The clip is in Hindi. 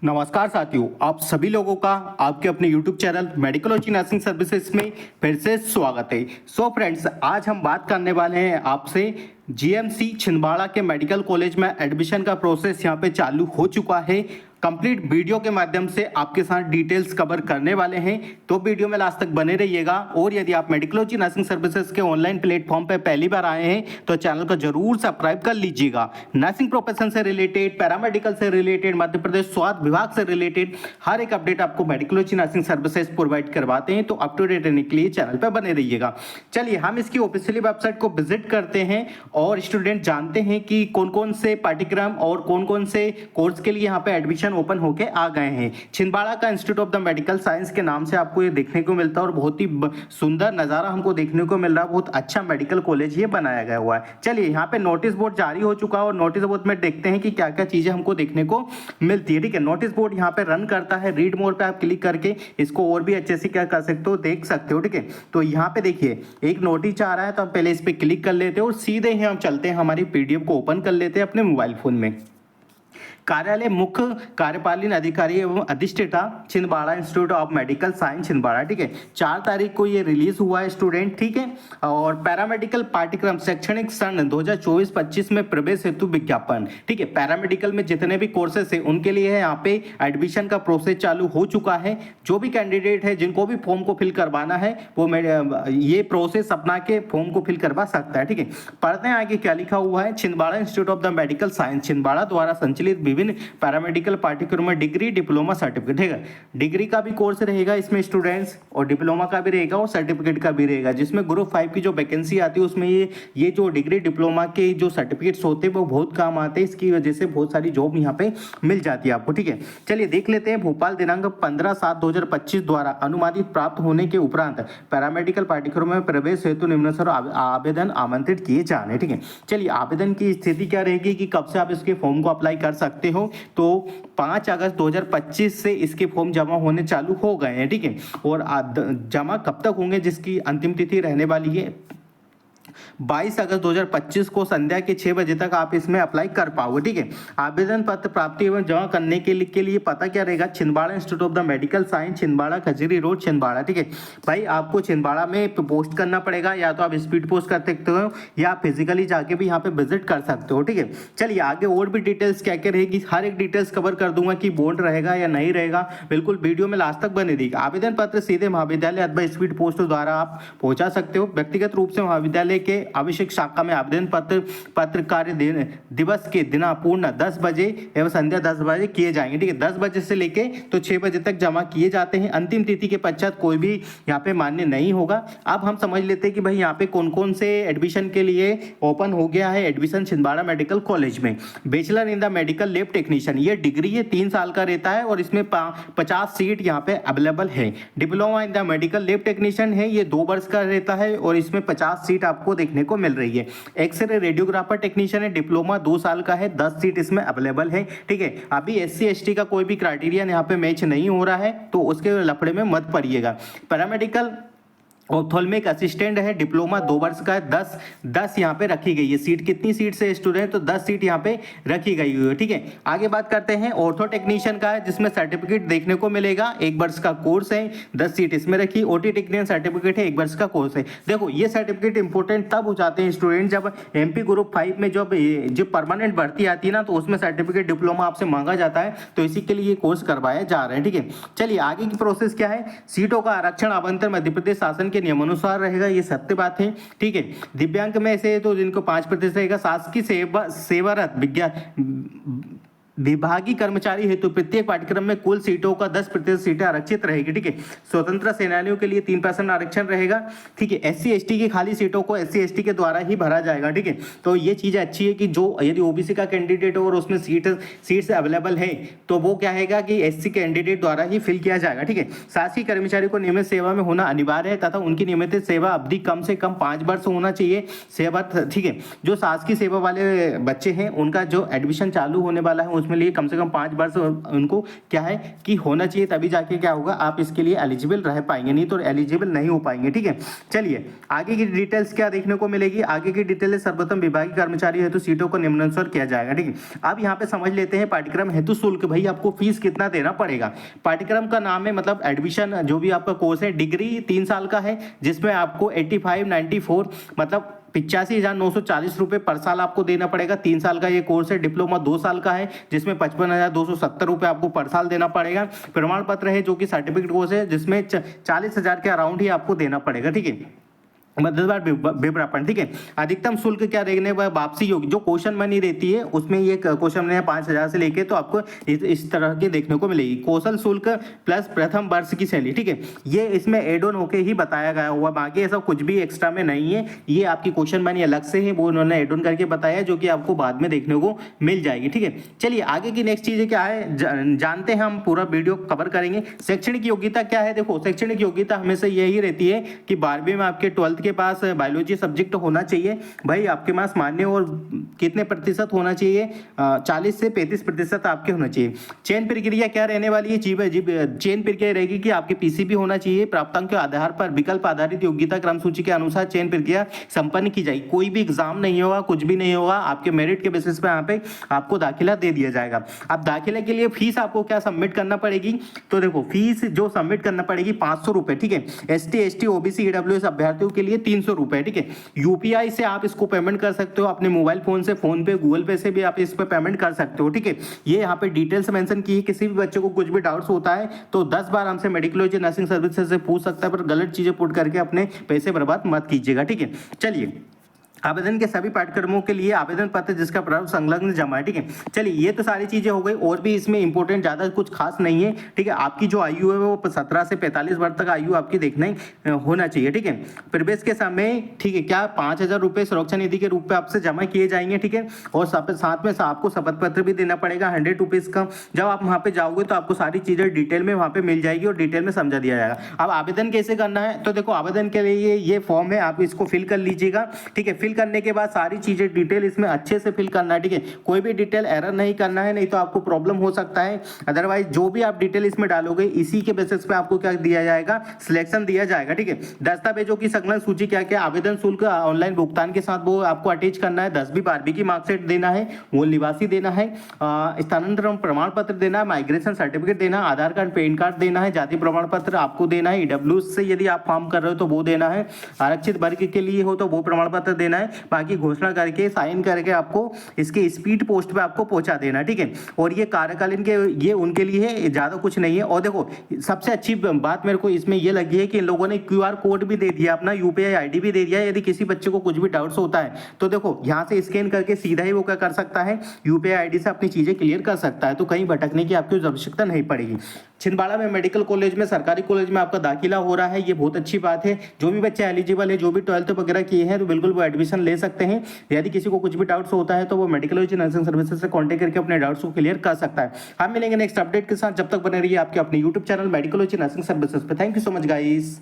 नमस्कार साथियों, आप सभी लोगों का आपके अपने YouTube चैनल मेडिकोलॉजी नर्सिंग सर्विसेज में फिर से स्वागत है। सो फ्रेंड्स, आज हम बात करने वाले हैं आपसे जीएमसी छिंदवाड़ा के मेडिकल कॉलेज में एडमिशन का प्रोसेस यहाँ पे चालू हो चुका है। कंप्लीट वीडियो के माध्यम से आपके साथ डिटेल्स कवर करने वाले हैं, तो वीडियो में लास्ट तक बने रहिएगा। और यदि आप मेडिकोलॉजी नर्सिंग सर्विसेज के ऑनलाइन प्लेटफॉर्म पे पहली बार आए हैं तो चैनल को जरूर सब्सक्राइब कर लीजिएगा। नर्सिंग प्रोफेशन से रिलेटेड, पैरामेडिकल से रिलेटेड, मध्य प्रदेश स्वास्थ्य विभाग से रिलेटेड हर एक अपडेट आपको मेडिकोलॉजी नर्सिंग सर्विसेज प्रोवाइड करवाते हैं, तो अप टू डेट रहने के लिए चैनल पर बने रहिएगा। चलिए हम इसकी ऑफिशियली वेबसाइट को विजिट करते हैं और स्टूडेंट जानते हैं कि कौन कौन से पाठ्यक्रम और कौन कौन से कोर्स के लिए यहाँ पे एडमिशन ओपन होके आ गए हैं। छिंदवाड़ा का institute of the medical science के नाम से आपको ये देखने को मिलता है और बहुत ही सुंदर नजारा हमको देखने को मिल रहा है। बहुत अच्छा मेडिकल कॉलेज ये बनाया गया हुआ है। चलिए यहाँ पे नोटिस बोर्ड जारी हो चुका है और नोटिस बोर्ड में देखते हैं कि क्या क्या चीजें हमको देखने को मिलती है। ठीक है, नोटिस बोर्ड यहाँ पे रन करता है। रीड मोर पे आप क्लिक करके इसको और भी अच्छे से क्या कर सकते हो, देख सकते हो। ठीक है, तो यहाँ पे देखिए एक नोटिस आ रहा है, तो हम पहले इस पे क्लिक कर लेते हैं और सीधे ही हम चलते हैं, हमारी पीडीएफ को ओपन कर लेते हैं अपने मोबाइल फोन में। कार्यालय मुख्य कार्यपालन अधिकारी एवं अधिष्ठाता Chhindwara institute of medical science Chhindwara. ठीक है, 4 तारीख को ये रिलीज हुआ है स्टूडेंट। ठीक है, और पैरामेडिकल पाठ्यक्रम शैक्षणिक सन 2024-25 में प्रवेश हेतु विज्ञापन। ठीक है, पैरामेडिकल में जितने भी कोर्सेस है उनके लिए है यहाँ पे एडमिशन का प्रोसेस चालू हो चुका है। जो भी कैंडिडेट है जिनको भी फॉर्म को फिल करवाना है वो ये प्रोसेस अपना के फॉर्म को फिल करवा सकता है। ठीक है, पढ़ते हैं आगे क्या लिखा हुआ है। Chhindwara institute of the medical science Chhindwara द्वारा संचालित विभिन्न पैरामेडिकल पाठ्यक्रम में डिग्री, डिप्लोमा, सर्टिफिकेट है। डिग्री का भी कोर्स रहेगा इसमें स्टूडेंट्स, और डिप्लोमा का भी रहेगा और सर्टिफिकेट का भी रहेगा। जिसमें ग्रुप 5 की जो वैकेंसी आती है उसमें ये जो डिग्री, डिप्लोमा के जो सर्टिफिकेट्स होते हैं वो बहुत काम आते हैं। इसकी वजह से बहुत सारी जॉब यहाँ पे मिल जाती है आपको। ठीक है, चलिए देख लेते हैं। भोपाल दिनांक 15/7/2025 द्वारा अनुमति प्राप्त होने के उपरांत पैरामेडिकल पाठ्यक्रम में प्रवेश हेतु निम्नानुसार आवेदन आमंत्रित किए जाने। ठीक है, चलिए आवेदन की स्थिति क्या रहेगी कि कब से आप इसके फॉर्म को अप्लाई कर सकते हो, तो 5 अगस्त 2025 से इसके फॉर्म जमा होने चालू हो गए हैं। ठीक है, और जमा कब तक होंगे जिसकी अंतिम तिथि रहने वाली है 22 अगस्त 2025 को संध्या के 6 बजे तक आप इसमें अप्लाई कर पाओगे। ठीक है, आवेदन पत्र प्राप्ति एवं जमा करने के लिए पता क्या रहेगा, Chhindwara institute of the medical science Chhindwara, Khajuri road, Chhindwara. ठीक है भाई, आपको छिंदवाड़ा में पोस्ट करना पड़ेगा, या तो आप स्पीड पोस्ट कर सकते हो या फिजिकली जाके भी यहाँ पे विजिट कर सकते हो। ठीक है, चलिए आगे और भी डिटेल्स क्या क्या रहेगी, हर एक डिटेल्स कवर कर दूंगा कि बोर्ड रहेगा या नहीं रहेगा। बिल्कुल वीडियो में लास्ट तक बने रहिएगा। आवेदन पत्र सीधे महाविद्यालय अथवा स्पीड पोस्ट द्वारा आप पहुंचा सकते हो। व्यक्तिगत रूप से महाविद्यालय के आवश्यक शाखा में आवेदन पत्र कार्य दिवस के दिन पूर्ण 10 बजे एवं संध्या 10 बजे किए जाएंगे। ठीक है, 10 बजे से लेके तो 6 बजे तक जमा किए जाते हैं। अंतिम तिथि के पश्चात कोई भी यहाँ पे मान्य नहीं होगा। अब हम समझ लेते हैं कि भाई यहाँ पे कौन कौन से एडमिशन के लिए ओपन हो गया है एडमिशन छिंदवाड़ा मेडिकल कॉलेज में। Bachelor in the medical lab technician, ये डिग्री ये 3 साल का रहता है और इसमें 50 सीट यहाँ पे अवेलेबल है। Diploma in the medical lab technician है, ये 2 वर्ष का रहता है और इसमें 50 सीट आपको देखने को मिल रही है। एक्सरे रेडियोग्राफर टेक्नीशियन है, डिप्लोमा 2 साल का है, 10 सीट इसमें अवेलेबल है। ठीक है, अभी SC ST का कोई भी क्राइटेरिया यहाँ पे मैच नहीं हो रहा है, तो उसके लफड़े में मत पड़िएगा। पैरामेडिकल ऑप्थेल्मिक असिस्टेंट है, डिप्लोमा 2 वर्ष का है, 10 यहाँ पे रखी गई है सीट। कितनी सीट से स्टूडेंट, तो 10 सीट यहाँ पे रखी गई हुई है। ठीक है, आगे बात करते हैं ऑर्थो टेक्नीशियन का है, जिसमें सर्टिफिकेट देखने को मिलेगा, 1 वर्ष का कोर्स है, 10 सीट इसमें रखी। OT टेक्नीशियन सर्टिफिकेट है, 1 वर्ष का कोर्स है। देखो ये सर्टिफिकेट इंपॉर्टेंट तब हो जाते हैं स्टूडेंट जब MP ग्रुप 5 में जो परमानेंट भर्ती आती है ना, तो उसमें सर्टिफिकेट डिप्लोमा आपसे मांगा जाता है, तो इसी के लिए कोर्स करवाया जा रहा है। ठीक है, चलिए आगे की प्रोसेस क्या है। सीटों का आरक्षण आवंटन मध्य प्रदेश शासन के नियमानुसार रहेगा, ये सत्य बात है। ठीक है, दिव्यांग में से तो जिनको 5% रहेगा। शासकीय सेवारत विज्ञान विभागीय कर्मचारी हेतु प्रत्येक पाठ्यक्रम में कुल सीटों का 10% सीटें आरक्षित रहेगी। ठीक है, स्वतंत्र सेनानियों के लिए 3% आरक्षण रहेगा। ठीक है, SC ST की खाली सीटों को SC ST के द्वारा ही भरा जाएगा। ठीक है, तो ये चीज अच्छी है कि जो यदि OBC का कैंडिडेट हो और उसमें सीट्स अवेलेबल है, तो वो क्या है कि SC कैंडिडेट द्वारा ही फिल किया जाएगा। ठीक है, शासकीय कर्मचारी को नियमित सेवा में होना अनिवार्य है तथा उनकी नियमित सेवा अवधि कम से कम 5 वर्ष होना चाहिए सेवा। ठीक है, जो शासकीय सेवा वाले बच्चे हैं उनका जो एडमिशन चालू होने वाला है उसमें लिए कम से कम 5 वर्ष उनको क्या है कि होना चाहिए, तभी जाके क्या होगा आप इसके लिए एलिजिबल रह पाएंगे, नहीं तो एलिजिबल नहीं हो पाएंगे। ठीक है, चलिए आगे की डिटेल्स क्या देखने को मिलेगी। आगे की डिटेल सर्वोत्तम विभागीय कर्मचारी हेतु सीटों को निम्नानुसार किया जाएगा। ठीक है, अब यहाँ पे समझ लेते हैं पाठ्यक्रम हेतु शुल्क। भाई आपको फीस कितना देना पड़ेगा। पाठ्यक्रम का नाम है मतलब एडमिशन, जो भी आपका कोर्स है, डिग्री 3 साल का है जिसमें आपको 85-94 मतलब 85,940 रुपये पर साल आपको देना पड़ेगा। 3 साल का ये कोर्स है। डिप्लोमा 2 साल का है जिसमें 55,270 रुपये आपको पर साल देना पड़ेगा। प्रमाण पत्र है जो कि सर्टिफिकेट कोर्स है जिसमें 40,000 के अराउंड ही आपको देना पड़ेगा। ठीक है, विज्ञापन। ठीक है, अधिकतम शुल्क क्या देखने पर वापसी योग्य जो क्वेश्चन मनी रहती है उसमें ये क्वेश्चन मनी 5,000 से लेके तो आपको इस तरह के देखने को मिलेगी। कौशल शुल्क प्लस प्रथम वर्ष की सैलरी। ठीक है, ये इसमें एड ऑन होके ही बताया गया हुआ, बाकी ऐसा कुछ भी एक्स्ट्रा में नहीं है। ये आपकी क्वेश्चन मनी अलग से है, वो उन्होंने एड ऑन करके बताया जो कि आपको बाद में देखने को मिल जाएगी। ठीक है, चलिए आगे की नेक्स्ट चीज क्या है जानते हैं, हम पूरा वीडियो कवर करेंगे। शैक्षणिक योग्यता क्या है। देखो शैक्षणिक योग्यता हमेशा यही रहती है कि 12वीं में आपके 12th के पास बायोलॉजी सब्जेक्ट होना चाहिए। भाई आपके पास मान्य और कितने प्रतिशत होना चाहिए, 40 से 35% आपके होना चाहिए। चयन प्रक्रिया क्या रहने वाली है। चयन प्रक्रिया रहेगी कि आपके पीसीबी होना चाहिए। प्राप्तांक के आधार पर विकल्प आधारित योग्यता क्रम सूची के अनुसार चयन प्रक्रिया संपन्न की जाएगी। कोई भी एग्जाम नहीं होगा, कुछ भी नहीं होगा, आपके मेरिट के बेसिस पे यहाँ पे आपको दाखिला दे दिया जाएगा। अब दाखिले के लिए फीस आपको क्या सबमिट करना पड़ेगी, तो देखो फीस जो सबमिट करना पड़ेगी 500 रुपए। ठीक है, ST OBC EWS अभ्यर्थियों के लिए 300 रुपए। ठीक है, यूपीआई से आप इसको पेमेंट कर सकते हो, अपने मोबाइल फोन से, फोन पे, गूगल पे से भी आप इस पे पेमेंट कर सकते हो। ठीक है, ये यहाँ पे डिटेल्स मेंशन की है। किसी भी बच्चे को कुछ भी डाउट्स होता है तो 10 बार हमसे मेडिकलॉजी नर्सिंग सर्विसेज से पूछ सकता है, पर गलत चीजें पुट करके अपने पैसे बर्बाद मत कीजिएगा। ठीक है, चलिए आवेदन के सभी पाठ्यक्रमों के लिए आवेदन पत्र जिसका प्रारूप संलग्न जमा है। ठीक है, चलिए ये तो सारी चीजें हो गई, और भी इसमें इंपॉर्टेंट ज्यादा कुछ खास नहीं है। ठीक है, आपकी जो आयु है वो 17 से 45 वर्ष तक आयु आपकी देखने होना चाहिए। ठीक है, प्रवेश के समय ठीक है क्या 5,000 रुपये सुरक्षा निधि के रूप में आपसे जमा किए जाएंगे। ठीक है, और साथ में आपको शपथ पत्र भी देना पड़ेगा 100 रुपीज का। जब आप वहां पे जाओगे तो आपको सारी चीजें डिटेल में वहां पे मिल जाएगी और डिटेल में समझा दिया जाएगा। अब आवेदन कैसे करना है, तो देखो आवेदन के लिए ये फॉर्म है, आप इसको फिल कर लीजिएगा। ठीक है, फिल करने के बाद सारी चीजें डिटेल इसमें अच्छे से फिल करना है। ठीक है, कोई भी डिटेल एरर नहीं करना है, नहीं तो आपको प्रॉब्लम हो सकता है। अदरवाइज जो भी आप डिटेल इसमें डालोगे इसी के बेसिस पे आपको क्या दिया जाएगा, सिलेक्शन दिया जाएगा। ठीक है, दस्तावेजों की संकलन सूची क्या क्या, आवेदन शुल्क ऑनलाइन भुगतान के साथ वो आपको अटैच करना है। 10वीं 12वीं की मार्कशीट देना है, मूल निवासी देना है, स्थानांतरण प्रमाण पत्र देना है, माइग्रेशन सर्टिफिकेट देना, आधार कार्ड, पैन कार्ड देना है, जाति प्रमाण पत्र आपको देना है, ईडब्ल्यूएस से यदि आप फॉर्म कर रहे हो तो वो देना है, आरक्षित वर्ग के लिए हो तो वो प्रमाण पत्र देना है। बाकी घोषणा करके साइन करके आपको इसके स्पीड पोस्ट पे आपको पहुंचा देना। ठीक है, और ये कार्यकालीन के ये उनके लिए है, ज्यादा कुछ नहीं है। और देखो सबसे अच्छी बात मेरे को इसमें ये लगी है कि इन लोगों ने QR कोड भी दे दिया, अपना UPI ID भी दे दिया। यदि किसी बच्चे को कुछ भी डाउट्स होता है तो देखो यहाँ से स्कैन करके सीधा ही वो क्या कर सकता है, UPI ID से अपनी चीजें क्लियर कर सकता है, तो कहीं भटकने की आपको आवश्यकता नहीं पड़ेगी। छिंदवाड़ा में मेडिकल कॉलेज में, सरकारी कॉलेज में आपका दाखिला हो रहा है, ये बहुत अच्छी बात है। जो भी बच्चे एलिजिबल है, जो भी 12th वगैरह किए हैं तो बिल्कुल वो एडमिशन ले सकते हैं। यदि किसी को कुछ भी डाउट्स होता है तो वो मेडिकलॉजी नर्सिंग सर्विसेज से कांटेक्ट करके अपने डाउट्स को क्लियर कर सकता है। हम मिलेंगे नेक्स्ट अपडेट के साथ, जब तक बने रहिए आपके अपने यूट्यूब चैनल मेडिकलॉजी नर्सिंग सर्विसेज पे। Thank you so much guys.